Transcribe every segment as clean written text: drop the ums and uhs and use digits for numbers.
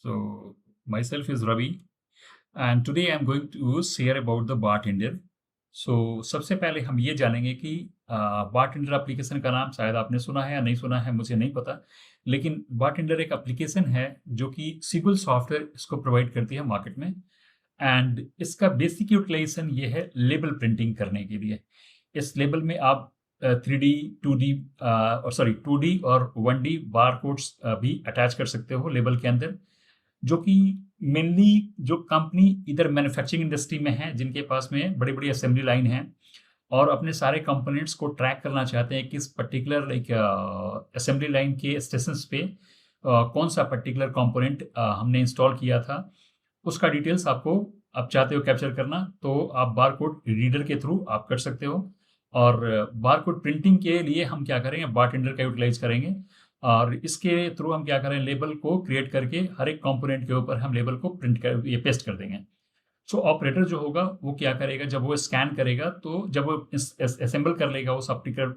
So, myself is Ravi, and today I'm going to share about the bartender. So, सबसे पहले हम ये जानेंगे कि बारटेंडर एप्लीकेशन का नाम शायद आपने सुना है या नहीं सुना है, मुझे नहीं पता। लेकिन बारटेंडर एक एप्लीकेशन है जो कि सिंपल सॉफ्टवेयर इसको प्रोवाइड करती है मार्केट में एंड इसका बेसिक यूटिलाइजेशन ये है लेबल प्रिंटिंग करने के लिए। इस लेबल में आप 3D, 2D और सॉरी 2D और 1D बारकोड्स भी अटैच कर सकते हो लेबल के अंदर। जो कि मेनली जो कंपनी इधर मैन्युफैक्चरिंग इंडस्ट्री में है, जिनके पास में बड़ी-बड़ी असेंबली लाइन है और अपने सारे कंपोनेंट्स को ट्रैक करना चाहते हैं, किस पर्टिकुलर असेंबली लाइन के स्टेशंस पे कौन-सा पर्टिकुलर कंपोनेंट हमने इंस्टॉल किया था, उसका डिटेल्स आपको आप चाहते हो कैप्चर करना, तो आप बारकोड रीडर के थ्रू आप कर सकते हो। और बारकोड प्रिंटिंग के लिए हम क्या करेंगे, बारटेंडर का यूटिलाइज़ करेंगे और इसके थ्रू हम क्या करें, लेबल को क्रिएट करके हर एक कंपोनेंट के ऊपर हम लेबल को प्रिंट कर ये पेस्ट कर देंगे। सो ऑपरेटर जो होगा वो क्या करेगा, जब वो स्कैन करेगा तो जब वो असेंबल कर लेगा उस पर्टिकुलर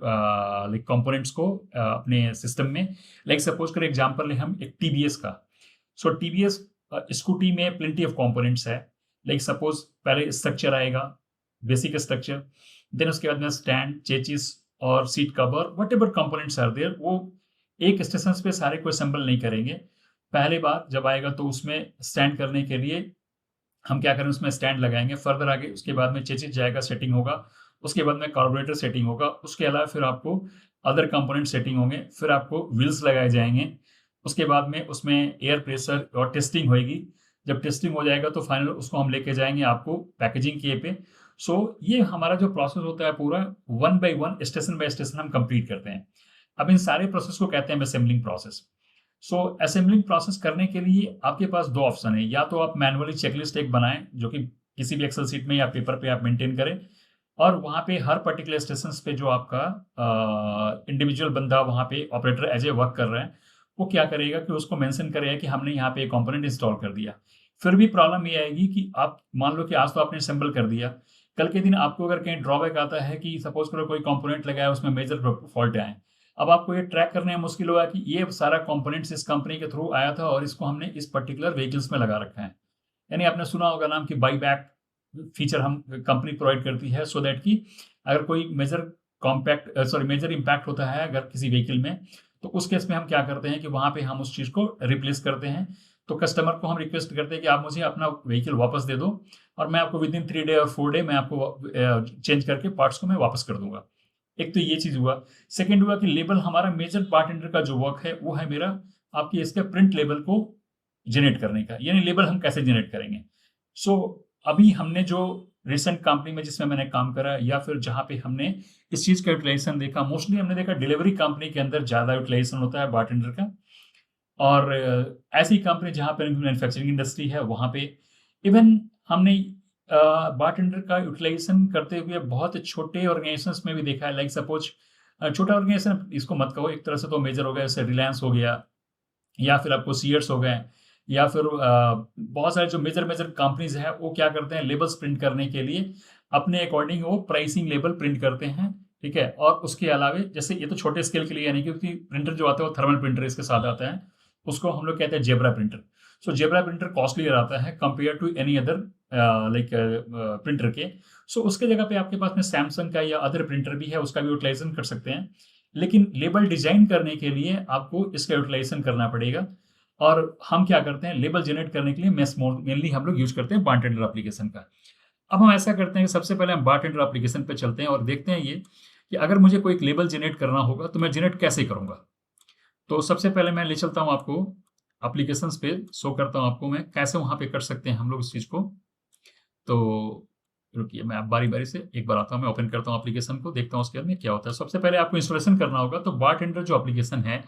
लाइक कंपोनेंट्स को अपने सिस्टम में। लाइक सपोज कर एग्जांपल लें हम एक टीवीएस का। सो टीवीएस स्कूटी में प्लेंटी ऑफ कंपोनेंट्स है। लाइक सपोज पहले स्ट्रक्चर आएगा, बेसिक स्ट्रक्चर, देन उसके बाद में स्टैंड, चेचिस और seat cover, whatever components are there, वो एक स्टेशन पे सारे को असेंबल नहीं करेंगे। पहली बार जब आएगा तो उसमें स्टैंड करने के लिए हम क्या करें, उसमें स्टैंड लगाएँगे। फर्दर आगे उसके बाद में चेसिस जाएगा, सेटिंग होगा। उसके बाद में कार्बोरेटर सेटिंग होगा। उसके अलावा फिर आपको अदर कंपोनेंट सेटिंग होंगे। फिर आपको व्हील्स लगाए जाएँगे। उसके बाद में उसमें एयर प्रेशर और टेस्टिंग होएगी। जब टेस्टिंग हो जाएगा तो फाइनल उसको हम लेके जाएँगे आपको पैकेजिंग किए पे। सो ये हमारा जो प्रोसेस होता है पूरा one by one, station bye station हम कंप्लीट करते हैं। अब इन सारे प्रोसेस को कहते हैं असेंबलिंग प्रोसेस। सो असेंबलिंग प्रोसेस करने के लिए आपके पास 2 ऑप्शन है, या तो आप मैनुअली चेकलिस्ट एक बनाएँ, जो कि किसी भी एक्सेल शीट में या पेपर पे आप मेंटेन करें और वहाँ पे हर पर्टिकुलर स्टेशंस पे जो आपका इंडिविजुअल बंदा वहाँ पे ऑपरेटर एज़ ए वर्क कर रहा है, वो क्या करेगा कि उसको मेंशन करेगा कि हमने यहाँ पे एक कंपोनेंट इंस्टॉल कर दिया। फिर भी प्रॉब्लम ये आएगी कि आप मान लो कि आज तो आपने असेंबल कर दिया, कल के दिन आपको अगर कहीं ड्रॉबैक आता है कि सपोज़ करो कोई कंपोनेंट लगाया, उसमें मेजर फॉल्ट आए। अब आपको ये ट्रैक करने में मुश्किल होगा कि ये सारा कंपोनेंट्स इस कंपनी के थ्रू आया था और इसको हमने इस पर्टिकुलर व्हीकल्स में लगा रखा है। यानी आपने सुना होगा नाम कि बाई बैक फीचर हम कंपनी प्रोवाइड करती है, सो दैट कि अगर कोई मेजर इम्पैक्ट होता है अगर किसी व्हीकल में, तो उस केस में हम क्या करते हैं कि वहाँ पे हम उस चीज़ को रिप्लेस करते हैं। तो कस्टमर को हम रिक्वेस्ट करते हैं कि आप मुझे अपना व्हीकल वापस दे दो और मैं आपको विदिन 3 डे और 4 डे मैं आपको चेंज करके पार्ट्स को मैं वापस कर दूँगा। एक तो ये चीज़ हुआ। सेकंड हुआ कि लेबल हमारा मेजर बारटेंडर का जो वर्क है, वो है मेरा आपकी इसके प्रिंट लेबल को जनरेट करने का। यानी लेबल हम कैसे जनरेट करेंगे? सो अभी हमने जो रिसेंट कंपनी में जिसमें मैंने काम करा या फिर जहाँ पे हमने इस चीज़ का यूटिलाइज़ेशन देखा, मोस्टली हमने देखा डिलीवरी कंपनी के अंदर ज़्यादा यूटिलाइज़ेशन होता है बारटेंडर का। और ऐसी कंपनी जहाँ पे मैन्युफैक्चरिंग इंडस्ट्री है, वहाँ पे इवन हमने बारटेंडर का यूटिलाइज़ेशन करते हुए बहुत छोटे ऑर्गेनाइजेशंस में भी देखा है। लाइक सपोज छोटा ऑर्गेनाइजेशन इसको मत कहो, एक तरह से तो मेजर हो गया, जैसे रिलायंस हो गया या फिर आपको सीयर्स हो गए या फिर बहुत सारे जो मेजर कंपनीज़ हैं, वो क्या करते हैं, लेबल्स प्रिंट करने के लिए अपने अकॉर्डिंग वो प्राइसिंग लेबल प्रिंट करते हैं, ठीक है? और उसके अलावे जैसे ये तो छोटे स्केल के लिए यानी क्योंकि प्रिंटर जो आता है वो थर्मल प्रिंटर इसके साथ आता है। उसको हम लोग कहते हैं zebra printer. So zebra printer costlier आता है compare to any other like printer के। सो उसके जगह पे आपके पास में सैमसंग का या अदर प्रिंटर भी है, उसका भी यूटिलाइज़ेशन कर सकते हैं। लेकिन लेबल डिज़ाइन करने के लिए आपको इसका यूटिलाइज़ेशन करना पड़ेगा। और हम क्या करते हैं, लेबल जनरेट करने के लिए मेनली हम लोग यूज़ करते हैं बारटेंडर एप्लीकेशन का। अब हम ऐसा करते हैं कि सबसे पहले हम बारटेंडर एप्लीकेशन पे चलते हैं और देखते हैं ये कि अगर मुझे कोई एक लेबल जनरेट करना होगा तो मैं जनरेट कैसे करूँगा? तो सबसे पहले मैं ले चलता हूँ आपको एप्लीकेशंस पे, शो करता हूँ आपको मैं कैसे वहाँ पे कर सकते हैं हम लोग इस चीज़ को। तो रुकिए, मैं अब बारी-बारी से एक बार आता हूँ, मैं ओपन करता हूँ एप्लीकेशन को, देखता हूँ उसके बाद में क्या होता है। सबसे पहले आपको इंस्टॉलेशन करना होगा, तो बारटेंडर जो एप्लीकेशन है,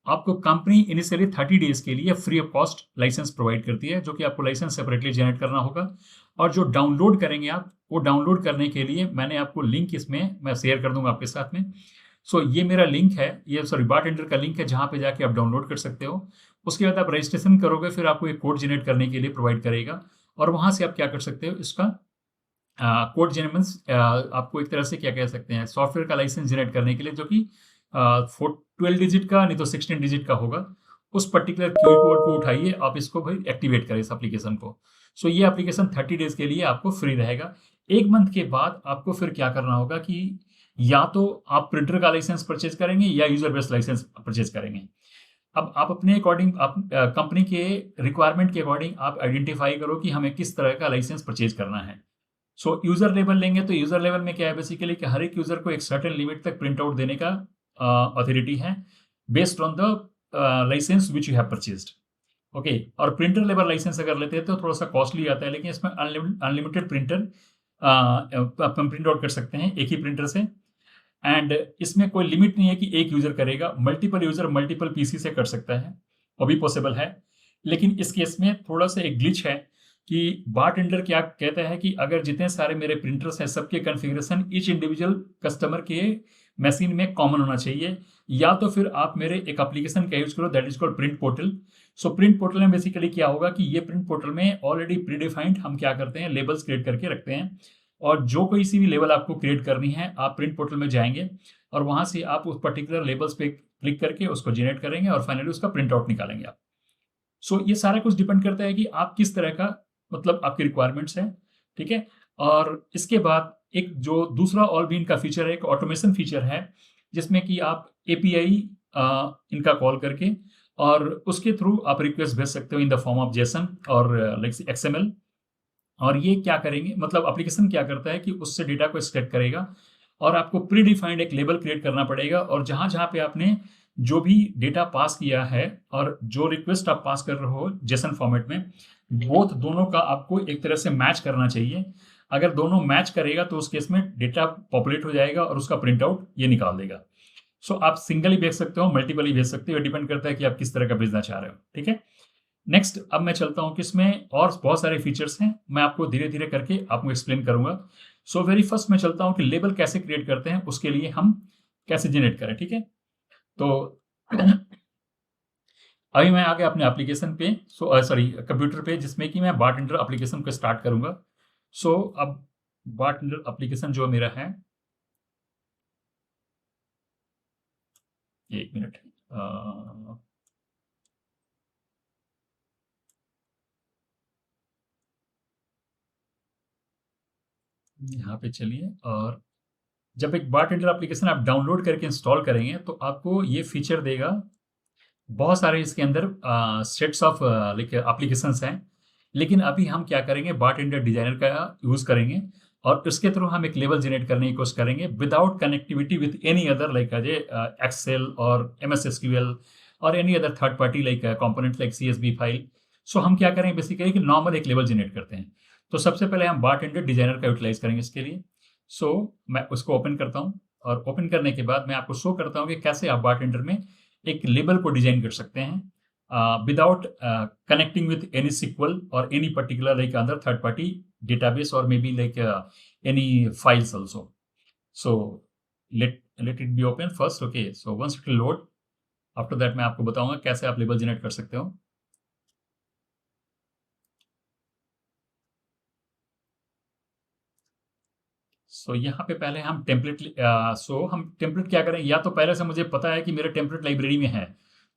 आपको कंपनी इनिशियली 30 डेज़ के लिए free of cost license provide करती है, जो कि आपको लाइसेंस सेपरेटली जनरेट करना होगा। और जो डाउनलोड करेंगे आप, वो डाउनलोड करने के लिए मैंने आपको लिंक इसमें मैं शेयर कर दूँगा आपके साथ में। सो ये मेरा लिंक है, ये सॉरी बारटेंडर का लिंक है जहाँ पे जाके आप डाउनलोड कर सकते हो। उसके बाद आप रजिस्ट्रेशन करोगे, फिर आपको एक कोड जनरेट करने के लिए प्रोवाइड करेगा और वहाँ से आप क्या कर सकते हो, इसका कोड जनरेट मीन्स आपको एक तरह से क्या कह सकते हैं, सॉफ्टवेयर का लाइसेंस जनरेट करने के लिए, जो कि 12 डिजिट का नहीं तो 16 डिजिट का होगा। उस पर्टिकुलर क्यूआर कोड को उठाइए, आप इसको भाई एक्टिवेट करें इस एप्लीकेशन को। सो ये एप्लीकेशन 30 डेज़ के लिए आपको फ्री रहेगा। 1 मंथ के बाद आपको फिर क्या करना होगा कि या तो आप प्रिंटर का लाइसेंस परचेज़ करेंगे या यूज़र बेस लाइसेंस परचेज़ करेंगे। अब आप अपने अकॉर्डिंग आप कंपनी के रिक्वायरमेंट के अकॉर्डिंग आप आइडेंटिफाई करो कि हमें किस तरह का लाइसेंस परचेज़ करना है। सो यूज़र लेवल लेंगे तो यूज़र लेवल में क्या है बेसिकली कि हर एक यूज़र को एक सर्टेन लिमिट तक प्रिंट आउट देने का अथॉरिटी है based on the license which you have purchased. Okay, और प्रिंटर लेवल लाइसेंस अगर लेते हैं तो थोड़ा-सा कॉस्टली आता है, लेकिन इसमें अनलिमिटेड प्रिंटर अपन प्रिंट आउट कर सकते हैं एक ही प्रिंटर से। एंड इसमें कोई लिमिट नहीं है कि एक यूज़र करेगा, मल्टीपल यूज़र मल्टीपल पीसी से कर सकता है, वो भी पॉसिबल है। लेकिन इस केस में थोड़ा-सा एक ग्लिच है कि बारटेंडर क्या कहता है कि अगर जितने सारे मेरे प्रिंटर्स हैं, सबके कॉन्फ़िगरेशन ईच इंडिविजुअल कस्टमर के मशीन में कॉमन होना चाहिए, या तो फिर आप मेरे एक एप्लीकेशन का यूज़ करो that is called print portal. So print portal में बेसिकली क्या होगा कि ये प्रिंट पोर्टल में ऑलरेडी प्रीडिफाइंड हम क्या करते हैं, लेबल्स क्रिएट करके रखते हैं, और जो कोई सी भी लेबल आपको क्रिएट करनी है, आप प्रिंट पोर्टल में जाएँगे और वहाँ से आप उस पर्टिकुलर लेबल्स पे क्लिक करके उसको जनरेट करेंगे और फाइनली उसका प्रिंट आउट निकालेंगे आप। सो ये सारा कुछ डिपेंड करता है कि आप किस तरह का मतलब आपकी रिक्वायरमेंट्स हैं, ठीक है? और इसके बाद एक जो दूसरा ऑलबीन का फीचर है, एक ऑटोमेशन फीचर है, जिसमें कि आप एपीआई इनका कॉल करके और उसके थ्रू आप रिक्वेस्ट भेज सकते हो in the form of Jason और लाइक एक्सएमएल। और ये क्या करेंगे मतलब एप्लीकेशन क्या करता है कि उससे डेटा को एक्सट्रैक्ट करेगा और आपको प्री डिफाइंड एक लेबल क्रिएट करना पड़ेगा, और जहाँ-जहाँ पे आपने जो भी डेटा पास किया है और जो रिक्वेस्ट आप पास कर रहे हो जेसन फॉर्मेट में, बोथ दोनों का आपको एक तरह से मैच करना चाहिए। अगर दोनों मैच करेगा तो उस केस में डेटा पॉपुलेट हो जाएगा और उसका प्रिंट आउट ये निकाल देगा। सो आप सिंगल ही भेज सकते हो, मल्टीपल ही भेज सकते हो, ये डिपेंड करता है कि आप किस तरह का भेजना चाह रहे हो, ठीक है? नेक्स्ट अब मैं चलता हूँ कि इसमें और बहुत सारे फीचर्स हैं, मैं आपको धीरे-धीरे करके आपको एक्सप्लेन करूँगा। सो वेरी फर्स्ट मैं चलता हूँ कि लेबल कैसे क्रिएट करते हैं, उसके लिए हम कैसे जनरेट करें, ठीक है? तो अभी मैं आ गया अपने एप्लीकेशन पे, सॉरी कंप्यूटर पे, जिसमें कि मैं बारटेंडर एप्लीकेशन को स्टार्ट करूँगा। सो अब बारटेंडर एप्लीकेशन जो मेरा है, 1 मिनट यहाँ पे चलिए। और जब एक बारटेंडर एप्लीकेशन आप डाउनलोड करके इंस्टॉल करेंगे तो आपको ये फीचर देगा। बहुत सारे इसके अंदर सेट्स ऑफ लाइक एप्लीकेशंस हैं, लेकिन अभी हम क्या करेंगे, बारटेंडर डिजाइनर का यूज़ करेंगे और उसके थ्रू हम एक लेबल जनरेट करने की कोशिश करेंगे without connectivity with any other like Excel और एमएस एसक्यूएल और any other third party like component like CSV file. So हम क्या करेंगे बेसिकली कि नॉर्मल एक लेबल जनरेट करते हैं। तो सबसे पहले हम बारटेंडर डिजाइनर का यूटिलाइज करेंगे इसके लिए। सो मैं उसको ओपन करता हूँ और ओपन करने के बाद मैं आपको शो करता हूँ कि कैसे आप बारटेंडर में एक लेबल को डिजाइन कर सकते हैं without connecting with any SQL और any particular like other third party database और may be like any files also. So let it be open first. Okay, so once it will load, after that मैं आपको बताऊंगा कैसे आप label generate कर सकते हो। सो यहाँ पे पहले हम टेम्पलेट हम टेम्पलेट क्या करेंगे, या तो पहले से मुझे पता है कि मेरे टेम्पलेट लाइब्रेरी में है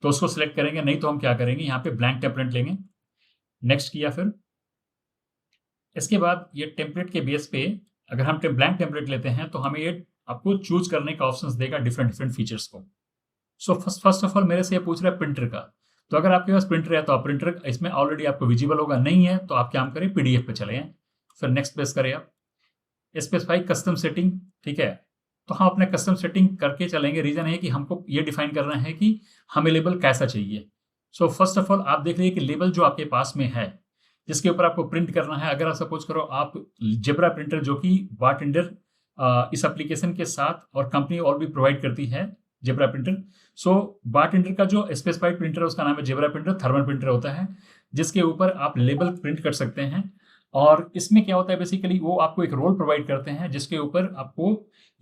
तो उसको सिलेक्ट करेंगे, नहीं तो हम क्या करेंगे यहाँ पे ब्लैंक टेम्पलेट लेंगे। नेक्स्ट किया, फिर इसके बाद ये टेम्पलेट के बेस पे अगर हम ब्लैंक टेम्पलेट लेते हैं तो हमें ये आपको चूज करने का ऑप्शंस देगा डिफरेंट डिफरेंट फीचर्स को। सो फर्स्ट ऑफ ऑल मेरे से ये पूछ रहा है प्रिंटर का, तो अगर आपके पास प्रिंटर है तो आप प्रिंटर इसमें ऑलरेडी आपको विजिबल होगा, नहीं है तो आप क्या करें पीडीएफ पे चले हैं। फिर नेक्स्ट प्रेस करें आप, स्पेसिफाई कस्टम सेटिंग, ठीक है? तो हम अपने कस्टम सेटिंग करके चलेंगे। रीजन है कि हमको ये डिफाइन करना है कि हमें लेबल कैसा चाहिए। सो फर्स्ट ऑफ ऑल आप देख लीजिए कि लेबल जो आपके पास में है जिसके ऊपर आपको प्रिंट करना है, अगर आप सपोज करो आप जेब्रा प्रिंटर जो कि बारटेंडर इस एप्लीकेशन के साथ और कंपनी और भी प्रोवाइड करती है जेब्रा प्रिंटर। सो बारटेंडर का जो स्पेसिफाइड प्रिंटर है उसका नाम है जेब्रा प्रिंटर, थर्मल प्रिंटर होता है जिसके ऊपर आप लेबल प्रिंट कर सकते हैं। और इसमें क्या होता है बेसिकली वो आपको एक रोल प्रोवाइड करते हैं जिसके ऊपर आपको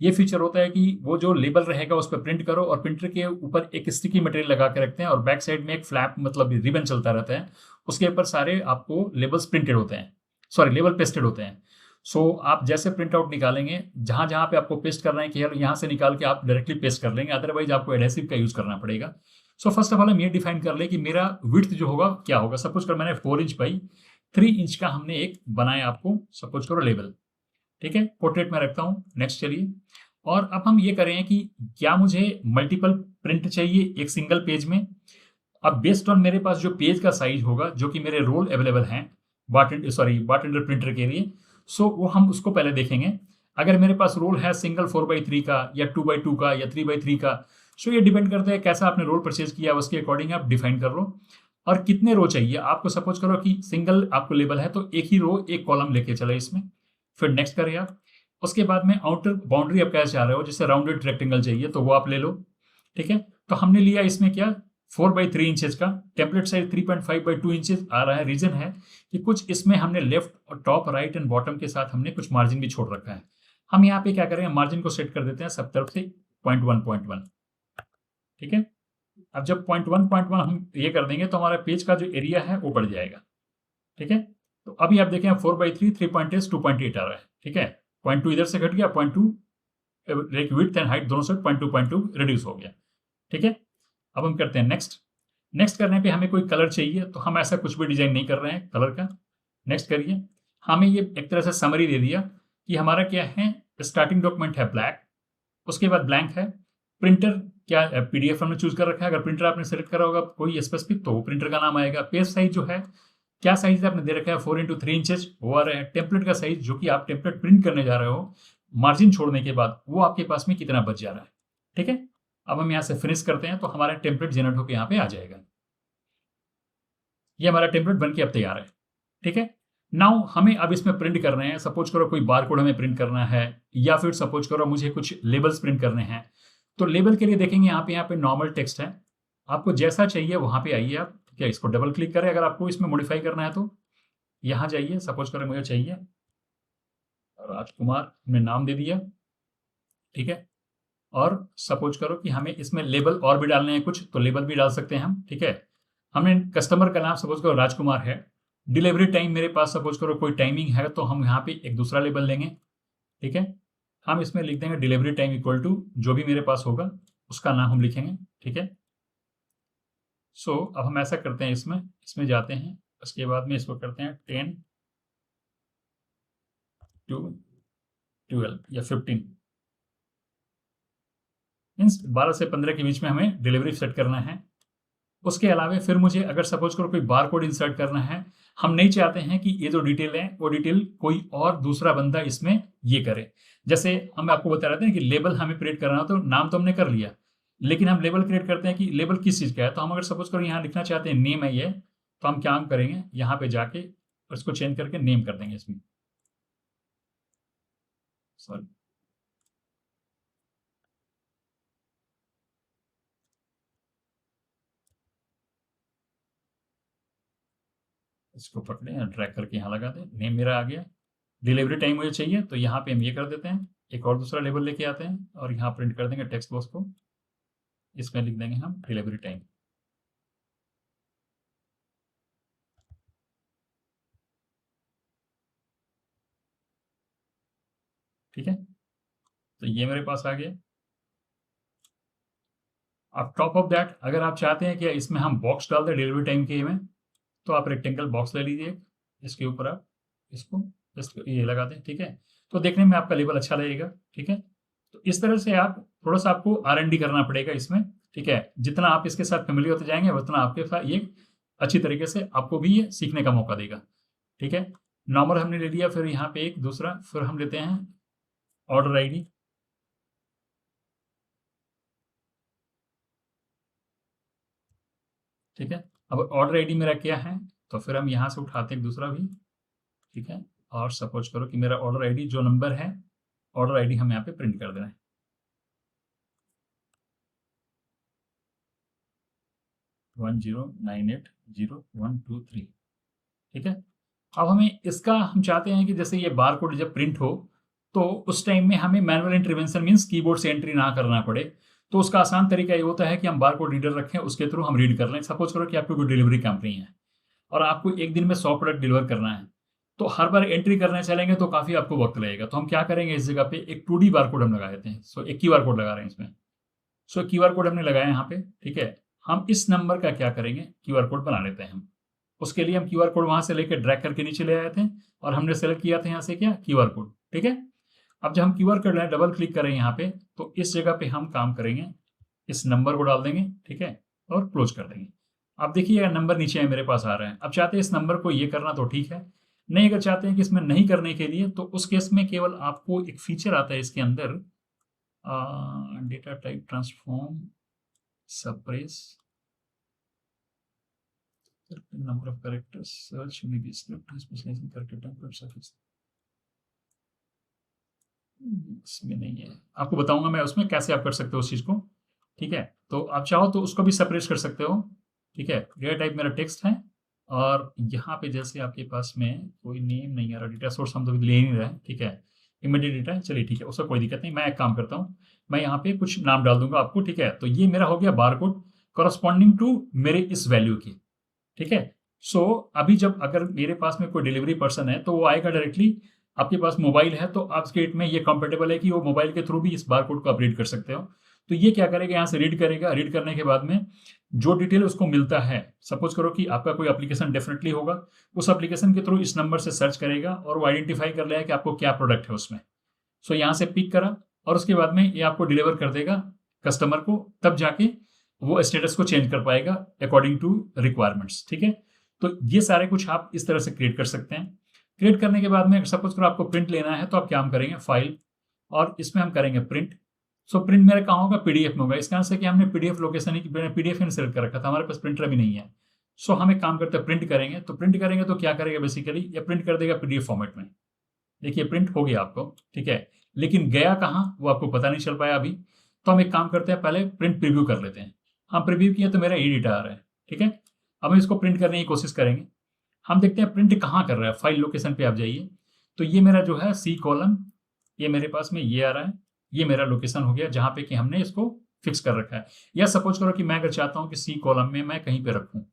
ये फीचर होता है कि वो जो लेबल रहेगा उस पर प्रिंट करो, और प्रिंटर के ऊपर एक स्टिकी मटेरियल लगा के रखते हैं और बैक साइड में एक फ्लैप मतलब रिबन चलता रहता है, उसके ऊपर सारे आपको लेबल्स प्रिंटेड होते हैं, सॉरी लेबल पेस्टेड होते हैं। सो आप जैसे प्रिंट आउट निकालेंगे, जहां जहां पे आपको पेस्ट करना है केवल यहाँ से निकाल के आप डायरेक्टली पेस्ट कर लेंगे, अदरवाइज आपको एडहेसिव का यूज करना पड़ेगा। सो फर्स्ट ऑफ ऑल हम ये डिफाइन कर ले कि मेरा विड्थ जो होगा क्या होगा। सपोज करो मैंने 4 इंच बाई 3 इंच का हमने एक बनाया आपको सपोज करो लेबल, ठीक है, पोर्ट्रेट में रखता हूँ। नेक्स्ट चलिए, और अब हम ये करें कि क्या मुझे मल्टीपल प्रिंट चाहिए एक सिंगल पेज में। अब बेस्ड ऑन मेरे पास जो पेज का साइज होगा जो कि मेरे रोल अवेलेबल हैं बारटेंडर प्रिंटर के लिए, सो वो हम उसको पहले देखेंगे। अगर मेरे पास रोल है सिंगल 4x3 का या 2x2 का या 3x3 का, सो ये डिपेंड करता है कैसा आपने रोल परचेज किया, उसके अकॉर्डिंग आप डिफाइन कर लो। और कितने रो चाहिए आपको, सपोज करो कि सिंगल आपको लेबल है तो एक ही रो एक कॉलम लेके चले इसमें। फिर नेक्स्ट करें आप, उसके बाद में आउटर बाउंड्री आप कैसे चाह रहे हो, जैसे राउंडेड रेक्टेंगल चाहिए तो वो आप ले लो, ठीक है। तो हमने लिया इसमें क्या 4x3 इंचेस का, टेम्पलेट साइज 3.5x2 इंचेस आ रहा है। रीजन है कि कुछ इसमें हमने लेफ्ट और टॉप राइट एंड बॉटम के साथ हमने कुछ मार्जिन भी छोड़ रखा है। हम यहाँ पे क्या करेंगे, मार्जिन को सेट कर देते हैं सब तरफ से 0.1, ठीक है। अब जब 0.1 हम ये कर देंगे तो हमारा पेज का जो एरिया है वो बढ़ जाएगा, ठीक है। तो अभी आप देखें 4x3 3.8 2.8 आ रहा है, ठीक है। 0.2 इधर से घट गया, 0.2 विड्थ एंड हाइट दोनों से 0.2 रिड्यूस हो गया, ठीक है। अब हम करते हैं नेक्स्ट। नेक्स्ट करने पे हमें कोई कलर चाहिए तो हम ऐसा कुछ भी डिजाइन नहीं कर रहे हैं कलर का। नेक्स्ट करिए, हमें ये एक तरह से समरी दे दिया कि हमारा क्या है, स्टार्टिंग डॉक्यूमेंट है ब्लैक, उसके बाद ब्लैंक है। प्रिंटर क्या पीडीएफ हमने चूज कर रखा है, अगर प्रिंटर आपने सेलेक्ट करा होगा कोई स्पेसिफिक तो वो प्रिंटर का नाम आएगा। पेज साइज जो है क्या साइज आपने दे रखा है 4x3 इंचेस वो आ रहा है। टेम्पलेट का साइज जो कि आप टेम्पलेट प्रिंट करने जा रहे हो मार्जिन छोड़ने के बाद वो आपके पास में कितना बच जा रहा है, ठीक है। अब हम यहाँ से फिनिश करते हैं तो हमारा टेम्पलेट जनरेट होकर यहाँ पे आ जाएगा। ये हमारा टेम्पलेट बन के अब तैयार है, ठीक है। नाउ हमें अब इसमें प्रिंट करने हैं, सपोज करो कोई बार कोड हमें प्रिंट करना है या फिर सपोज करो मुझे कुछ लेबल्स प्रिंट करने हैं। तो लेबल के लिए देखेंगे यहाँ पे नॉर्मल टेक्स्ट है, आपको जैसा चाहिए वहां पे आइए आप, ठीक है। इसको डबल क्लिक करें अगर आपको इसमें मॉडिफाई करना है तो यहाँ जाइए। सपोज करें मुझे चाहिए राजकुमार, हमने नाम दे दिया, ठीक है। और सपोज करो कि हमें इसमें लेबल और भी डालने हैं कुछ तो लेबल भी डाल सकते हैं हम, ठीक है। हमने कस्टमर का नाम सपोज करो राजकुमार है। डिलीवरी टाइम मेरे पास सपोज करो कोई टाइमिंग है तो हम यहाँ पे एक दूसरा लेबल लेंगे, ठीक है। हम इसमें लिख देंगे डिलीवरी टाइम इक्वल टू जो भी मेरे पास होगा उसका नाम हम लिखेंगे, ठीक है। सो अब हम ऐसा करते हैं, इसमें जाते हैं, उसके बाद में इसको करते हैं 10 to 12 या 15 मीन्स 12 से 15 के बीच में हमें डिलीवरी सेट करना है। उसके अलावा फिर मुझे अगर सपोज करो कोई बार कोड इंसर्ट करना है, हम नहीं चाहते हैं कि ये जो डिटेल है वो डिटेल कोई और दूसरा बंदा इसमें ये करे। जैसे हम आपको बता रहे थे कि लेबल हमें क्रिएट करना हो तो नाम तो हमने कर लिया, लेकिन हम लेबल क्रिएट करते हैं कि लेबल किस चीज़ का है। तो हम अगर सपोज करो यहाँ लिखना चाहते हैं नेम है ये, तो हम क्या करेंगे यहाँ पे जाके उसको चेंज करके नेम कर देंगे इसमें, सॉरी इसको पकड़े और ड्रैग करके यहाँ लगा दें, नेम मेरा आ गया। डिलीवरी टाइम मुझे चाहिए तो यहाँ पे हम ये कर देते हैं, एक और दूसरा लेबल लेके आते हैं और यहाँ प्रिंट कर देंगे टेक्स्ट बॉक्स को, इसमें लिख देंगे हम डिलीवरी टाइम, ठीक है। तो ये मेरे पास आ गया। अब टॉप ऑफ दैट अगर आप चाहते हैं कि इसमें हम बॉक्स डाल दें डिलीवरी टाइम के में, तो आप रेक्टेंगल बॉक्स ले लीजिए, इसके ऊपर आप इसको ये लगा दें, ठीक है। तो देखने में आपका लेबल अच्छा लगेगा, ठीक है। तो इस तरह से आप थोड़ा सा आपको R&D करना पड़ेगा इसमें, ठीक है। जितना आप इसके साथ फैमिली होते जाएंगे उतना आपके साथ ये अच्छी तरीके से आपको भी ये सीखने का मौका देगा, ठीक है। नॉर्मल हमने ले लिया, फिर यहाँ पे एक दूसरा, फिर हम लेते हैं ऑर्डर ID, ठीक है। अब ऑर्डर ID मेरा क्या है, तो फिर हम यहाँ से उठाते हैं एक दूसरा भी, ठीक है। और सपोज करो कि मेरा ऑर्डर ID जो नंबर है, ऑर्डर ID हम यहाँ पे प्रिंट कर दे रहे हैं, 10980123, ठीक है। अब हमें इसका हम चाहते हैं कि जैसे ये बार कोड जब प्रिंट हो तो उस टाइम में हमें मैनुअल इंटरवेंशन मीन्स कीबोर्ड से एंट्री ना करना पड़े। तो उसका आसान तरीका ये होता है कि हम बार कोड रीडर रखें, उसके थ्रू हम रीड कर लें। सपोज करो कि आपकी कोई डिलीवरी कंपनी है और आपको एक दिन में 100 प्रोडक्ट डिलीवर करना है, तो हर बार एंट्री करने चलेंगे तो काफ़ी आपको वक्त लगेगा। तो हम क्या करेंगे, इस जगह पे एक 2D बार कोड हम लगा देते हैं। सो एक QR कोड लगा रहे हैं इसमें, सो QR कोड हमने लगाया यहाँ पे, ठीक है। हम इस नंबर का क्या करेंगे, क्यूआर कोड बना लेते हैं हम। उसके लिए हम क्यूआर कोड वहाँ से लेके ड्रैग करके नीचे ले आए थे और हमने सेलेक्ट किया था यहाँ से क्या, क्यूआर कोड, ठीक है। अब जब हम क्यूआर कोड लें, डबल क्लिक करें यहाँ पे, तो इस जगह पे हम काम करेंगे, इस नंबर को डाल देंगे, ठीक है, और क्लोज कर देंगे। अब देखिए नंबर नीचे मेरे पास आ रहा है। अब चाहते हैं इस नंबर को ये करना तो ठीक है, नहीं अगर चाहते हैं कि इसमें नहीं करने के लिए, तो उस केस में केवल आपको एक फीचर आता है इसके अंदर, data type transform suppress number of characters search may be script specialising character template service. इसमें नहीं है, आपको बताऊंगा मैं उसमें कैसे आप कर सकते हो उस चीज को, ठीक है। तो आप चाहो तो उसको भी सप्रेस कर सकते हो, ठीक है। डेटा टाइप मेरा टेक्स्ट है, और यहाँ पे जैसे आपके पास में कोई नेम नहीं आ रहा, डेटा सोर्स हम तो ले नहीं रहे हैं, ठीक है, इमीडिएट डेटा है, चलिए ठीक है, उसका कोई दिक्कत नहीं। मैं एक काम करता हूँ, मैं यहाँ पे कुछ नाम डाल दूंगा आपको, ठीक है। तो ये मेरा हो गया बार कोड करस्पॉन्डिंग टू मेरे इस वैल्यू की, ठीक है। सो अभी जब अगर मेरे पास में कोई डिलीवरी पर्सन है तो वो आएगा डायरेक्टली, आपके पास मोबाइल है तो आज के डेट में ये कंफर्टेबल है कि वो मोबाइल के थ्रू भी इस बार कोड को आप रीड कर सकते हो। तो ये क्या करेगा, यहाँ से रीड करेगा, रीड करने के बाद में जो डिटेल उसको मिलता है, सपोज करो कि आपका कोई एप्लीकेशन डेफिनेटली होगा, उस एप्लीकेशन के थ्रू इस नंबर से सर्च करेगा और वो आइडेंटिफाई कर लेगा कि आपको क्या प्रोडक्ट है उसमें। सो यहाँ से पिक करा और उसके बाद में ये आपको डिलीवर कर देगा कस्टमर को, तब जाके वो स्टेटस को चेंज कर पाएगा अकॉर्डिंग टू रिक्वायरमेंट्स, ठीक है। तो ये सारे कुछ आप इस तरह से क्रिएट कर सकते हैं। क्रिएट करने के बाद में सपोज करो आपको प्रिंट लेना है, तो आप क्या हम करेंगे, फाइल, और इसमें हम करेंगे प्रिंट। सो प्रिंट मेरा कहाँ होगा, पीडीएफ में होगा। इसका आंसर कि हमने पीडीएफ लोकेशन ही पीडीएफ में सेलेक्ट कर रखा था, हमारे पास प्रिंटर भी नहीं है। सो हम एक काम करते हैं, प्रिंट करेंगे। तो प्रिंट करेंगे तो क्या करेगा, बेसिकली ये प्रिंट कर देगा पीडीएफ फॉर्मेट में। देखिए प्रिंट हो गया आपको, ठीक है, लेकिन गया कहाँ वो आपको पता नहीं चल पाया अभी। तो हम एक काम करते हैं, पहले प्रिंट प्रीव्यू कर लेते हैं। हाँ प्रीव्यू किया तो मेरा ये डेटा आ रहा है, ठीक है। अब हम इसको प्रिंट करने की कोशिश करेंगे। हम देखते हैं प्रिंट कहाँ कर रहा है, फाइल लोकेशन पे आप जाइए। तो ये मेरा जो है सी कॉलम, ये मेरे पास में ये आ रहा है, ये मेरा लोकेशन हो गया जहाँ पे कि हमने इसको फिक्स कर रखा है। या सपोज करो कि मैं अगर चाहता हूँ कि सी कॉलम में मैं कहीं पे रखूँ,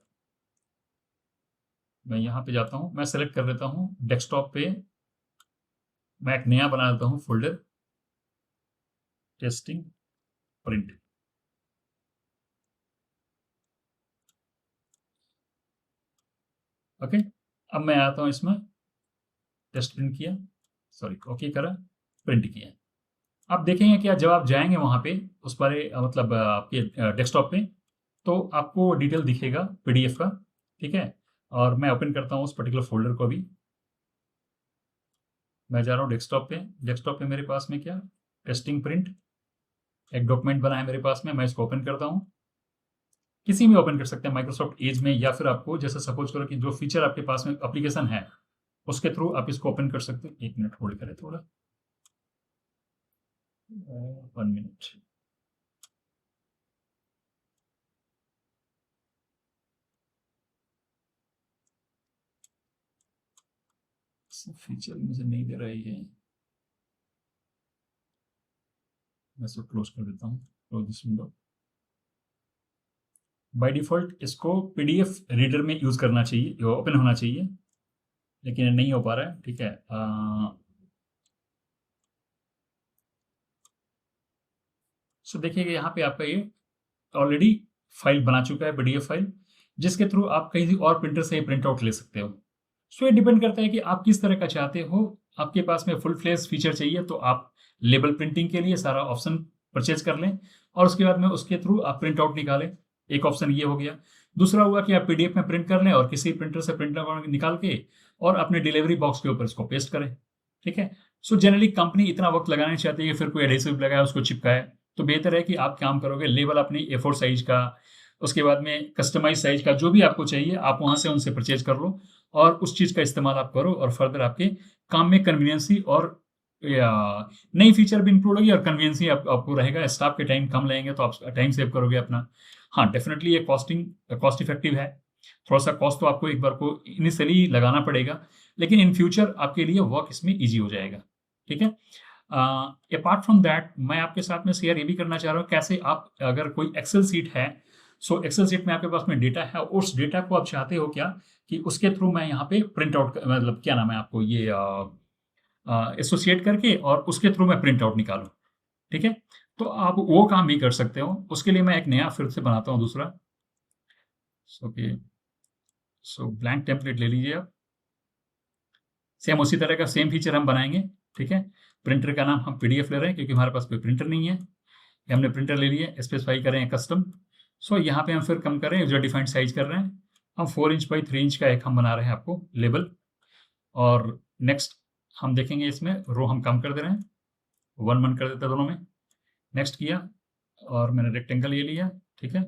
मैं यहाँ पे जाता हूँ, मैं सेलेक्ट कर लेता हूँ डेस्कटॉप पे, मैं एक नया बना लेता हूँ फोल्डर, टेस्टिंग प्रिंट। ओके, अब मैं आता हूँ इसमें, टेस्ट प्रिंट किया, सॉरी ओके करा, प्रिंट किया। आप देखेंगे कि जब आप जाएंगे वहां पे उस पर मतलब आपके डेस्कटॉप पे, तो आपको डिटेल दिखेगा पीडीएफ का, ठीक है। और मैं ओपन करता हूँ उस पर्टिकुलर फोल्डर को भी। मैं जा रहा हूँ डेस्कटॉप पे, डेस्कटॉप पे मेरे पास में क्या, टेस्टिंग प्रिंट एक डॉक्यूमेंट बना है मेरे पास में, मैं इसको ओपन करता हूँ। किसी में ओपन कर सकते हैं, माइक्रोसॉफ्ट एज में, या फिर आपको जैसे सपोज करो कि जो फीचर आपके पास में एप्लीकेशन है उसके थ्रू आप इसको ओपन कर सकते हैं। एक मिनट होल्ड करें थोड़ा, 1 मिनट। फीचर मुझे नहीं दे रहा है ये, मैं इसको क्लोज कर देता हूँ, close this window. By default इसको पीडीएफ रीडर में यूज करना चाहिए, ओपन होना चाहिए, लेकिन ये नहीं हो पा रहा है, ठीक है। सो देखिएगा यहाँ पे आपका ये ऑलरेडी फाइल बना चुका है, पीडीएफ फाइल, जिसके थ्रू आप कहीं और प्रिंटर से प्रिंट आउट ले सकते हो। सो ये डिपेंड करता है कि आप किस तरह का चाहते हो। आपके पास में फुल फ्लेज फीचर चाहिए तो आप लेबल प्रिंटिंग के लिए सारा ऑप्शन परचेज कर लें, और उसके बाद में उसके थ्रू आप प्रिंट आउट निकालें। एक ऑप्शन ये हो गया। दूसरा हुआ कि आप पीडीएफ में प्रिंट कर लें और किसी प्रिंटर से प्रिंट निकाल के और अपने डिलीवरी बॉक्स के ऊपर इसको पेस्ट करें, ठीक है। सो जनरली कंपनी इतना वक्त लगाना नहीं चाहती है कि फिर कोई एडहेसिव लगाए उसको चिपकाए। तो बेहतर है कि आप काम करोगे, लेबल अपनी ए4 साइज का, उसके बाद में कस्टमाइज साइज का जो भी आपको चाहिए आप वहां से उनसे परचेज कर लो, और उस चीज का इस्तेमाल आप करो, और फर्दर आपके काम में कन्वीनियंसी और नई फीचर भी इंक्लूड होगी और कन्वीनियंसी आपको रहेगा। स्टाफ के टाइम कम लगेंगे तो आप टाइम सेव करोगे अपना। हाँ डेफिनेटली ये कॉस्ट इफेक्टिव है। थोड़ा सा कॉस्ट तो आपको एक बार को इनिशियली लगाना पड़ेगा, लेकिन इन फ्यूचर आपके लिए वर्क इसमें ईजी हो जाएगा, ठीक है। अपार्ट फ्रॉम दैट मैं आपके साथ में शेयर ये भी करना चाह रहा हूँ कैसे आप, अगर कोई एक्सेल सीट है, सो एक्सेल सीट में आपके पास में डेटा है, उस डेटा को आप चाहते हो क्या कि उसके थ्रू मैं यहाँ पे प्रिंट आउट, मतलब क्या नाम है आपको ये एसोसिएट करके और उसके थ्रू मैं प्रिंट आउट निकालूं, ठीक है। तो आप वो काम भी कर सकते हो। उसके लिए मैं एक नया फिर से बनाता हूँ दूसरा, ओके, सो ब्लैंक टेम्पलेट ले लीजिए आप। सेम उसी तरह का सेम फीचर हम बनाएंगे, ठीक है। प्रिंटर का नाम हम पीडीएफ ले रहे हैं क्योंकि हमारे पास कोई प्रिंटर नहीं है। ये हमने प्रिंटर ले लिया, स्पेसिफाई करें कस्टम। सो यहाँ पे हम फिर कम करें, यूजर डिफाइंड साइज कर रहे हैं हम 4 इंच बाई 3 इंच का एक हम बना रहे हैं आपको लेबल। और नेक्स्ट हम देखेंगे इसमें रो हम कम कर दे रहे हैं, 1 1 कर देते हैं दोनों में। नेक्स्ट किया और मैंने रेक्टेंगल ये लिया, ठीक है।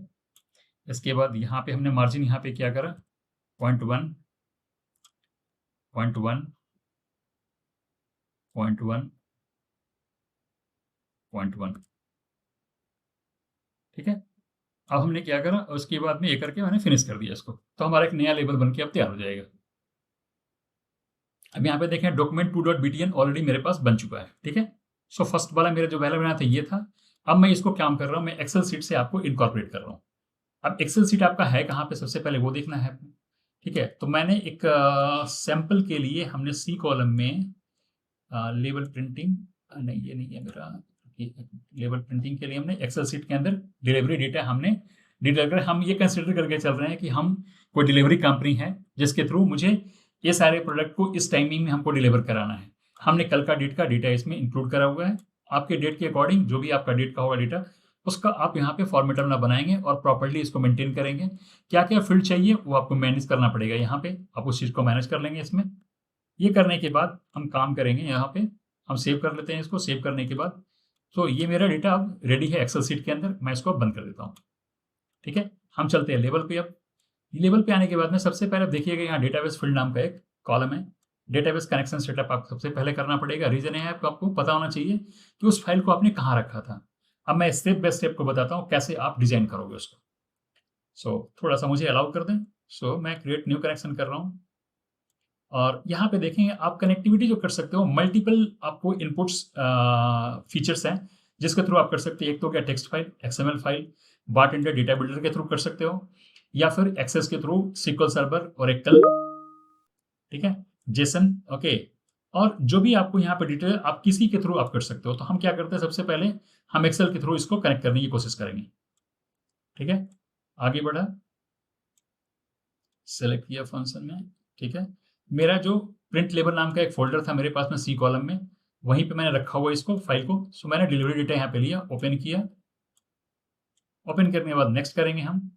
इसके बाद यहाँ पे हमने मार्जिन यहाँ पे क्या करा, 0.1 0.1 0.1 0.1, ठीक है। अब हमने क्या करा, उसके बाद में ये करके मैंने फिनिश कर दिया इसको, तो हमारा एक नया लेबल बन के अब तैयार हो जाएगा। अब यहाँ पे देखें डॉक्यूमेंट 2.btn ऑलरेडी मेरे पास बन चुका है, ठीक है। सो फर्स्ट वाला मेरा जो पहले बना था ये था। अब मैं इसको क्या कर रहा हूँ, मैं एक्सेल सीट से आपको इनकॉर्पोरेट कर रहा हूँ। अब एक्सेल सीट आपका है कहाँ पे, सबसे पहले वो देखना है, ठीक है। तो मैंने एक सैंपल के लिए हमने सी कॉलम में लेवल प्रिंटिंग, नहीं ये नहीं है मेरा, लेवल प्रिंटिंग के लिए हमने एक्सेल सीट के अंदर डिलीवरी डेटा हमने डिलीवर, हम ये कंसिडर करके चल रहे हैं कि हम कोई डिलीवरी कंपनी है जिसके थ्रू मुझे ये सारे प्रोडक्ट को इस टाइमिंग में हमको डिलीवर कराना है। हमने कल का डेट का डेटा इसमें इंक्लूड करा हुआ है। आपके डेट के अकॉर्डिंग जो भी आपका डेट का होगा डेटा, उसका आप यहाँ पे फॉर्मेटर ना बनाएंगे और प्रॉपर्ली इसको मेंटेन करेंगे। क्या क्या फील्ड चाहिए वो आपको मैनेज करना पड़ेगा, यहाँ पे आप उस चीज़ को मैनेज कर लेंगे इसमें। ये करने के बाद हम काम करेंगे यहाँ पे, हम सेव कर लेते हैं इसको। सेव करने के बाद तो ये मेरा डेटा अब रेडी है एक्सेल सीट के अंदर, मैं इसको बंद कर देता हूँ, ठीक है। हम चलते हैं लेवल पे। अब लेवल पे आने के बाद में सबसे पहले देखिएगा यहाँ डेटाबेस फील्ड नाम का एक कॉलम है। डेटाबेस कनेक्शन सेटअप आपको सबसे पहले करना पड़ेगा। रीजन है आपको पता होना चाहिए कि उस फाइल को आपने कहाँ रखा था। अब मैं स्टेप बाय स्टेप को बताता हूँ कैसे आप डिजाइन करोगे उसको। थोड़ा सा मुझे अलाउ कर दें। मैं क्रिएट न्यू कनेक्शन कर रहा हूँ और यहाँ पे देखेंगे आप कनेक्टिविटी जो कर सकते हो, मल्टीपल आपको इनपुट्स फीचर्स हैं जिसके थ्रू आप कर सकते हैं। एक तो क्या, text file, XML file, bartender data builder के थ्रू कर सकते हो, या फिर एक्सेस के थ्रू सिक्वल सर्वर और एक्सेल, ठीक है, जेसन, ओके। और जो भी आपको यहाँ पे डिटेल आप किसी के थ्रू आप कर सकते हो। तो हम क्या करते हैं, सबसे पहले हम एक्सेल के थ्रू इसको कनेक्ट करने की कोशिश करेंगे, ठीक है। आगे बढ़ा, सेलेक्ट किया फंक्शन में, ठीक है। मेरा जो प्रिंट लेबल नाम का एक फोल्डर था मेरे पास में सी कॉलम में, वहीं पे मैंने रखा हुआ इसको फाइल को। मैंने डिलीवरी डेटा यहाँ पे लिया, ओपन किया। ओपन करने के बाद नेक्स्ट करेंगे हम।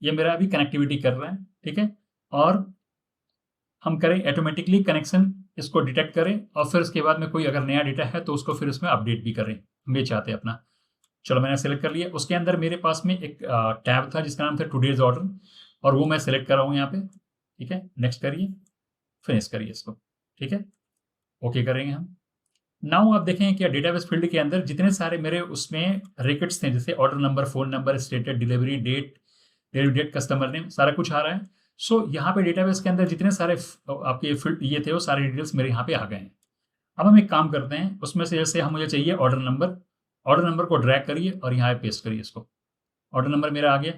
ये मेरा अभी कनेक्टिविटी कर रहा है, ठीक है। और हम करें ऑटोमेटिकली कनेक्शन, इसको डिटेक्ट करें और फिर उसके बाद में कोई अगर नया डेटा है तो उसको फिर उसमें अपडेट भी करें। हम ये चाहते हैं अपना। चलो मैंने सेलेक्ट कर लिया। उसके अंदर मेरे पास में एक टैब था जिसका नाम था टुडेज ऑर्डर, और वो मैं सेलेक्ट कर रहा हूँ यहाँ पे, ठीक है। नेक्स्ट करिए, फिनिश करिए इसको, ठीक है। ओके करेंगे हम। नाउ आप देखें क्या डेटाबेस फील्ड के अंदर जितने सारे मेरे उसमें रिकॉर्ड्स थे, जैसे order number, phone number, status, delivery date, customer name, सारा कुछ आ रहा है। यहाँ पे डेटाबेस के अंदर जितने सारे आपके फील्ड ये थे वो सारे डिटेल्स मेरे यहाँ पे आ गए हैं। अब हम एक काम करते हैं, उसमें से जैसे हम मुझे चाहिए ऑर्डर नंबर, ऑर्डर नंबर को ड्रैग करिए और यहाँ पे पेस्ट करिए इसको। ऑर्डर नंबर मेरा आ गया।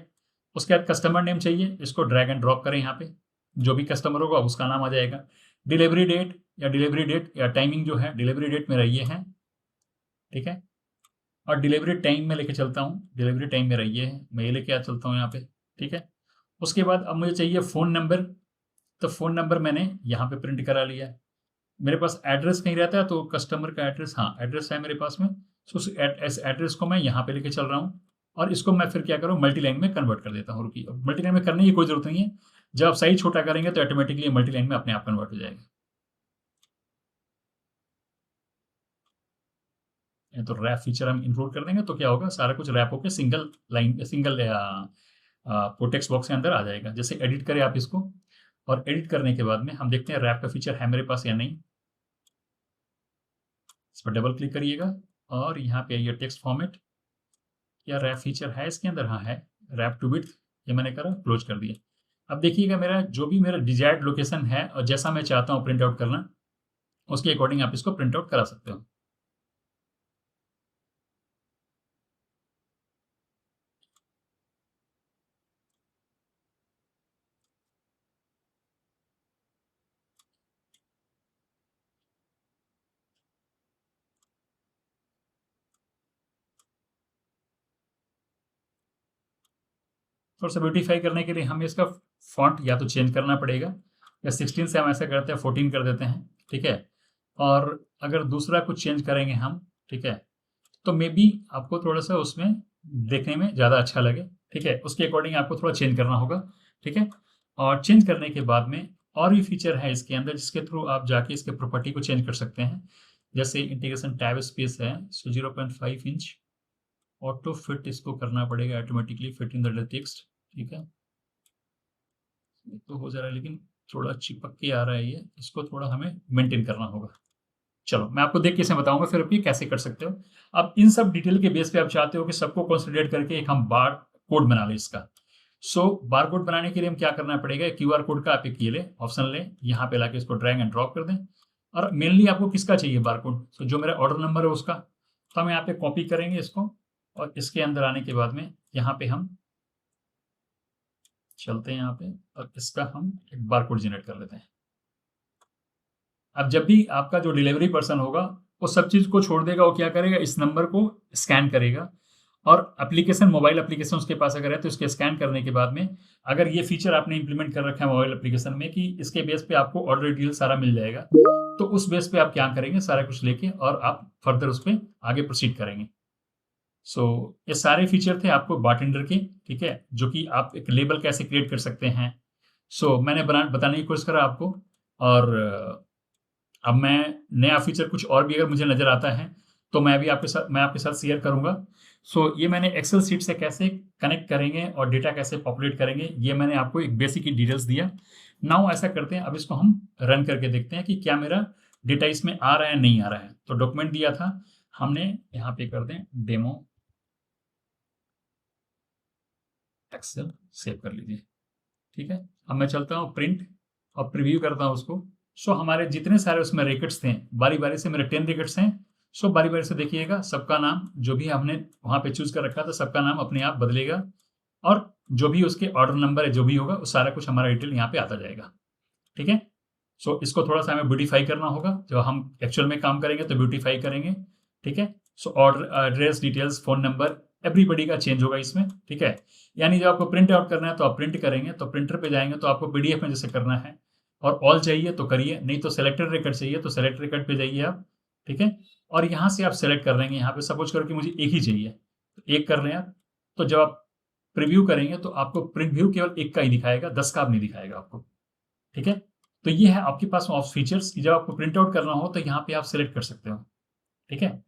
उसके बाद कस्टमर नेम चाहिए, इसको ड्रैग एंड ड्रॉप करें यहाँ पे, जो भी कस्टमर होगा उसका नाम आ जाएगा। डिलीवरी डेट या टाइमिंग जो है, डिलीवरी डेट मेरा ये है, ठीक है। और डिलीवरी टाइम में लेके चलता हूँ, डिलीवरी टाइम मेरा ये है, मैं ये लेके आ चलता हूँ यहाँ पे, ठीक है। उसके बाद अब मुझे चाहिए फ़ोन नंबर, तो फ़ोन नंबर मैंने यहाँ पे प्रिंट करा लिया। मेरे पास एड्रेस नहीं रहता है तो कस्टमर का एड्रेस, हाँ एड्रेस है मेरे पास में। इस एड्रेस को मैं यहाँ पे लेके चल रहा हूँ और इसको मैं फिर क्या करूँ, मल्टी लाइन में कन्वर्ट कर देता हूँ। रुकिए, मल्टी लाइन में करने की कोई जरूरत नहीं है। जब आप साइज छोटा करेंगे तो ऑटोमेटिकली मल्टी लाइन में अपने आप कन्वर्ट हो जाएगा। ये तो रैप फीचर हम इंक्लूड कर देंगे तो क्या होगा, सारा कुछ रैप होकर single line, single text box के अंदर आ जाएगा। जैसे एडिट करें आप इसको, और एडिट करने के बाद में हम देखते हैं रैप का फीचर है मेरे पास या नहीं। इस पर डबल क्लिक करिएगा और यहाँ पे आइए टेक्स्ट फॉर्मेट, या रैप फीचर है इसके अंदर, हाँ है, रैप टू विड्थ, ये मैंने करा, क्लोज कर दिया। अब देखिएगा मेरा जो भी मेरा डिजायर्ड लोकेशन है और जैसा मैं चाहता हूँ प्रिंट आउट करना, उसके अकॉर्डिंग आप इसको प्रिंट आउट करा सकते हो। थोड़ा-सा ब्यूटीफाई करने के लिए हमें इसका फ़ॉन्ट या तो चेंज करना पड़ेगा या 16 से हम ऐसा करते हैं 14 कर देते हैं, ठीक है? और अगर दूसरा कुछ चेंज करेंगे हम, ठीक है? तो मेबी आपको थोड़ा-सा उसमें देखने में ज़्यादा अच्छा लगे, ठीक है? उसके अकॉर्डिंग आपको थोड़ा चेंज करना होगा, ठीक है? और चेंज करने के बाद में और भी फीचर है इसके अंदर जिसके थ्रू आप जाके इसके प्रॉपर्टी को चेंज कर सकते हैं। जैसे इंटीग्रेशन टैब स्पेस है, सो 0.5 इंच ऑटो फिट इसको करना पड़ेगा automatically fit in the text, ठीक है? ये तो हो जा रहा है लेकिन थोड़ा चिपक के आ रहा है ये, इसको थोड़ा हमें मेंटेन करना होगा। चलो, मैं आपको देख के इसे बताऊँगा फिर आप ये कैसे कर सकते हो। अब इन सब डिटेल के बेस पे आप चाहते हो कि सबको कंसोलिडेट करके एक हम बार कोड बना लें इसका। सो बार कोड बनाने के लिए हम क्या करना पड़ेगा, क्यूआर कोड का आप एक ये लें, ऑप्शन लें, यहाँ पे लाके इसको ड्रैग एंड ड्रॉप कर दें और मेनली आपको किसका चाहिए बार कोड? तो जो मेरा ऑर्डर नंबर है उसका। तो हम यहाँ पे कॉपी करेंगे इसको और इसके अंदर आने के बाद में यहाँ पे हम चलते हैं यहाँ पे और इसका हम एक बार कोड जनरेट कर लेते हैं। अब जब भी आपका जो डिलीवरी पर्सन होगा, वो सब चीज़ को छोड़ देगा, वो क्या करेगा इस नंबर को स्कैन करेगा और एप्लीकेशन मोबाइल एप्लीकेशन उसके पास अगर है तो इसके स्कैन करने के बाद में अगर ये फीचर आपने इंप्लीमेंट कर रखा है मोबाइल एप्लीकेशन में कि इसके बेस पे आपको ऑर्डर डिटेल सारा मिल जाएगा, तो उस बेस पे आप क्या करेंगे सारा कुछ लेके और आप फर्दर उस पे आगे प्रोसीड करेंगे। सो ये सारे फीचर थे आपको बारटेंडर के, ठीक है? जो कि आप एक लेबल कैसे क्रिएट कर सकते हैं। सो मैंने बताने की कोशिश करा आपको और अब मैं नया फीचर कुछ और भी अगर मुझे नज़र आता है, तो मैं आपके साथ शेयर करूँगा। सो ये मैंने एक्सेल शीट से कैसे कनेक्ट करेंगे और डेटा कैसे पॉपुलेट करेंगे, ये मैंने आपको एक बेसिक ही डिटेल्स दिया। नाउ ऐसा करते हैं, अब इसको हम रन करके देखते हैं कि क्या मेरा डेटा इसमें आ रहा है, नहीं आ रहा है। तो डॉक्यूमेंट दिया था, हमने यहाँ पे कर दें डेमो एक्सेल, सेव कर लीजिए, ठीक है? अब मैं चलता हूँ प्रिंट और प्रीव्यू करता हूँ उसको। सो हमारे जितने सारे उसमें रिकॉर्ड्स थे, बारी-बारी से मेरे 10 रिकॉर्ड्स हैं। सो बारी-बारी से देखिएगा, सबका नाम जो भी हमने वहाँ पे चूज़ कर रखा था, सबका नाम अपने आप बदलेगा और जो भी उसके ऑर्डर नंबर है, जो भी होगा, वो सारा कुछ हमारा डिटेल यहाँ पे आता जाएगा, ठीक है? सो इसको थोड़ा-सा हमें ब्यूटीफाई करना होगा। जब हम एक्चुअल में काम करेंगे तो ब्यूटीफाई करेंगे, ठीक है? So order address details, phone number, everybody का चेंज होगा इसमें, ठीक है? यानी जब आपको प्रिंट आउट करना है तो आप प्रिंट करेंगे, तो प्रिंटर पे जाएँगे तो आपको पीडीएफ में जैसे करना है और ऑल चाहिए तो करिए, नहीं तो सेलेक्टेड रिकॉर्ड चाहिए तो सेलेक्ट रिकॉर्ड पे जाइए आप, ठीक है? और यहाँ से आप सेलेक्ट कर लेंगे, यहाँ पे सपोज़ करो कि मुझे एक ही चाहिए, तो एक कर लें आप। तो जब आप प्रीव्यू करेंगे तो आपको प्रीव्यू केवल एक का ही दिखाएगा, 10 का अब नहीं दिखाएगा आपको, ठीक है? तो ये है आपके पास ऑफ फीचर्स कि जब आपको प्रिंट आउट करना हो तो यहाँ पे आप सेलेक्ट कर सकते हो, ठीक है?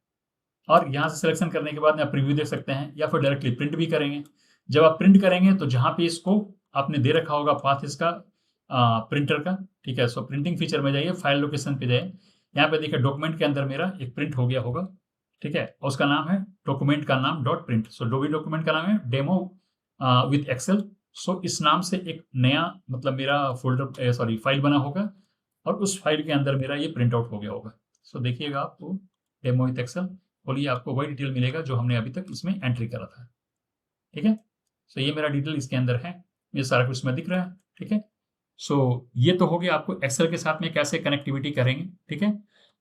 और यहाँ से सिलेक्शन करने के बाद में आप प्रीव्यू देख सकते हैं या फिर डायरेक्टली प्रिंट भी करेंगे। जब आप प्रिंट करेंगे तो जहाँ पे इसको आपने दे रखा होगा पाथ इसका प्रिंटर का, ठीक है? सो प्रिंटिंग फीचर में जाइए, फाइल लोकेशन पे जाइए। यहाँ पे देखिए डॉक्यूमेंट के अंदर मेरा एक प्रिंट हो गया होगा, ठीक है? और उसका नाम है डॉक्यूमेंट का नाम डॉट प्रिंट। सो जो भी डॉक्यूमेंट का नाम है डेमो विथ एक्सेल। सो इस नाम से एक नया मतलब मेरा फ़ोल्डर सॉरी फ़ाइल बना होगा और उस फ़ाइल के अंदर मेरा ये प्रिंट आउट हो गया होगा। सो देखिएगा आप तो डेमो विथ एक्सेल खोलिए, आपको वही डिटेल मिलेगा जो हमने अभी तक इसमें एंट्री करा था, ठीक है? सो ये मेरा डिटेल इसके अंदर है, ये सारा कुछ इसमें दिख रहा है, ठीक है? सो ये तो हो गया आपको एक्सेल के साथ में कैसे कनेक्टिविटी करेंगे, ठीक है?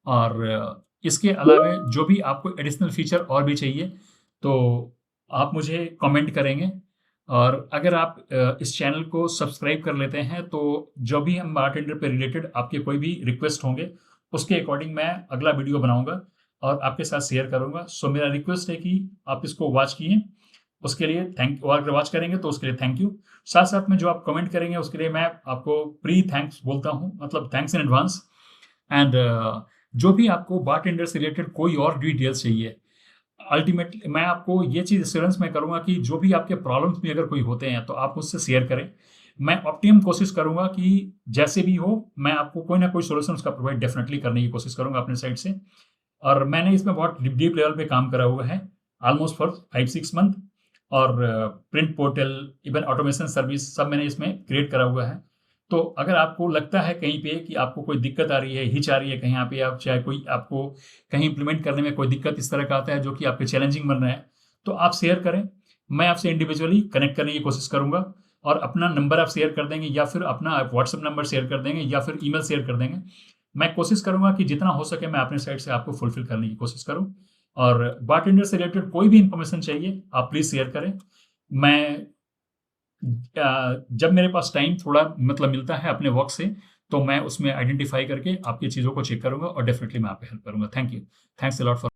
और इसके अलावा जो भी आपको एडिशनल फीचर और भी चाहिए, तो आप मुझे कमेंट करेंगे और अगर आप इस चैनल को सब्सक्राइब कर लेते हैं, तो जो भी हम बारटेंडर पे रिलेटेड आपके कोई भी रिक्वेस्ट होंगे, उसके अकॉर्डिंग मैं अगला वीडियो बनाऊँगा और आपके साथ शेयर करूँगा। सो मेरा रिक्वेस्ट है कि आप इसको वॉच कीजिए, उसके लिए और अगर वॉच करेंगे तो उसके लिए थैंक यू। साथ-साथ में जो आप कमेंट करेंगे उसके लिए मैं आपको प्री थैंक्स बोलता हूँ, मतलब थैंक्स इन एडवांस। एंड जो भी आपको बारटेंडर से रिलेटेड कोई और डिटेल्स चाहिए, अल्टीमेटली मैं आपको ये चीज़ एश्योरेंस मैं करूँगा कि जो भी आपके प्रॉब्लम्स भी अगर कोई होते हैं, तो आप मुझसे शेयर करें। मैं ऑप्टिमम कोशिश करूँगा कि जैसे भी हो, मैं आपको कोई ना कोई सॉल्यूशन उसका प्रोवाइड डेफिनिटली करने की कोशिश करूँगा अपनी साइड से। और मैंने इसमें बहुत डीप लेवल पे काम करा हुआ है, ऑलमोस्ट फॉर 5-6 मंथ और print portal, even automation service सब मैंने इसमें क्रिएट करा हुआ है। तो अगर आपको लगता है कहीं पे कि आपको कोई दिक्कत आ रही है, हिच आ रही है, कहीं यहाँ पे आप चाहे कोई आपको कहीं इम्प्लीमेंट करने में कोई दिक्कत इस तरह का आता है जो कि आपके चैलेंजिंग बन रहा है, तो आप शेयर करें। मैं आपसे इंडिविजुअली कनेक्ट करने की कोशिश करूँगा और अपना नंबर आप शेयर कर देंगे या फिर अपना व्हाट्सएप नंबर शेयर कर देंगे या फिर ईमेल शेयर कर देंगे। मैं कोशिश करूँगा कि जितना हो सके मैं अपनी साइड से आपको फुलफिल करने की कोशिश करूँ और बारटेंडर से रिलेटेड कोई भी इन्फॉर्मेशन चाहिए, आप प्लीज़ शेयर करें। मैं जब मेरे पास टाइम थोड़ा मतलब मिलता है अपने वर्क से, तो मैं उसमें आइडेंटिफ़ाई करके आपकी चीज़ों को चेक करूँगा और डेफ़िनिटली मैं आपकी हेल्प करूँगा। Thank you. Thanks a lot for